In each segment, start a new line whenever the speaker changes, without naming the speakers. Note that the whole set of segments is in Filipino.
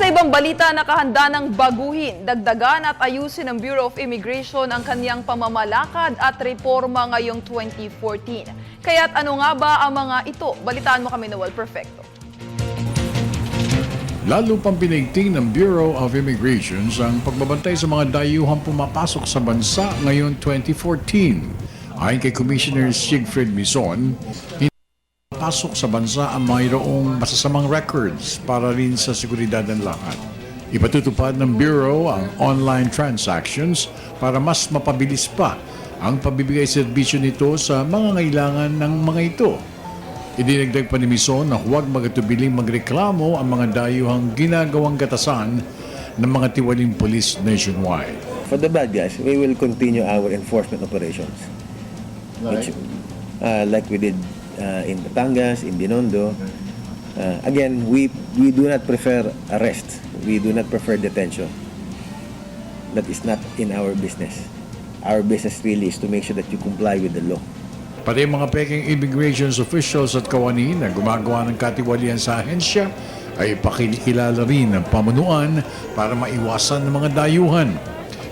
Sa ibang balita, nakahanda ng baguhin, dagdagan at ayusin ng Bureau of Immigration ang kanyang pamamalakad at reforma ngayong 2014. Kaya't ano nga ba ang mga ito? Balitaan mo kami, Noel Perfecto.
Lalo pang pinaigting ng Bureau of Immigration ang pagbabantay sa mga dayuhang pumapasok sa bansa ngayong 2014. Ayon kay Commissioner Siegfried Mison, hindi pasok sa bansa ang mayroong masasamang records para rin sa seguridad ng lahat. Ipatutupad ng Bureau ang online transactions para mas mapabilis pa ang pabibigay serbisyo nito sa mga ngailangan ng mga ito. Idinagdag pa ni Mison na huwag magatubiling magreklamo ang mga dayuhang ginagawang gatasan ng mga tiwaling police nationwide.
For the bad guys, we will continue our enforcement operations. Which, like we did in Batangas, in Binondo. Again, we do not prefer arrest. We do not prefer detention. That is not in our business. Our business really is to make sure that you comply with the law.
Pati mga peking immigration officials at kawani na gumagawa ng katiwalian sa ahensya ay pakikilala rin ng pamunuan para maiwasan ng mga dayuhan.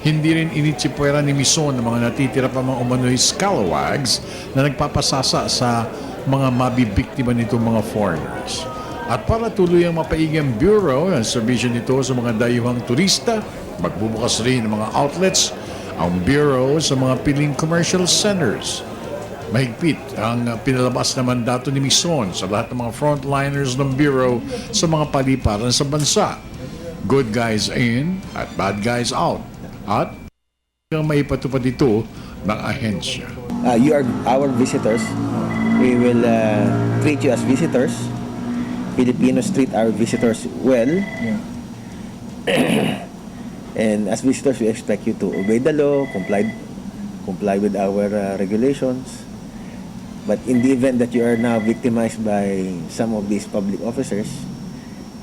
Hindi rin initsipwera ni Mison ng mga natitira pa mga umano'y scalawags na nagpapasasa sa mga mabibiktima nitong mga foreigners. At para tuluyang mapaigi ang Bureau ang serbisyo nito sa mga dayuhang turista, magbubukas rin ng mga outlets ang Bureau sa mga piling commercial centers. Mahigpit ang pinalabas na mandato ni Mison sa lahat ng mga frontliners ng Bureau sa mga paliparan sa bansa. Good guys in at bad guys out. At maipatupad ito ng ahensya.
You are our visitors. We will treat you as visitors. Filipinos treat our visitors well. And as visitors, we expect you to obey the law, comply with our regulations. But in the event that you are now victimized by some of these public officers,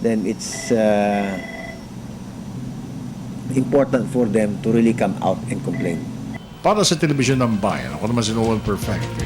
then it's important for them to really come out and complain.
Para sa Telebisyon ng Bayan, ako naman si Noel Perfecto.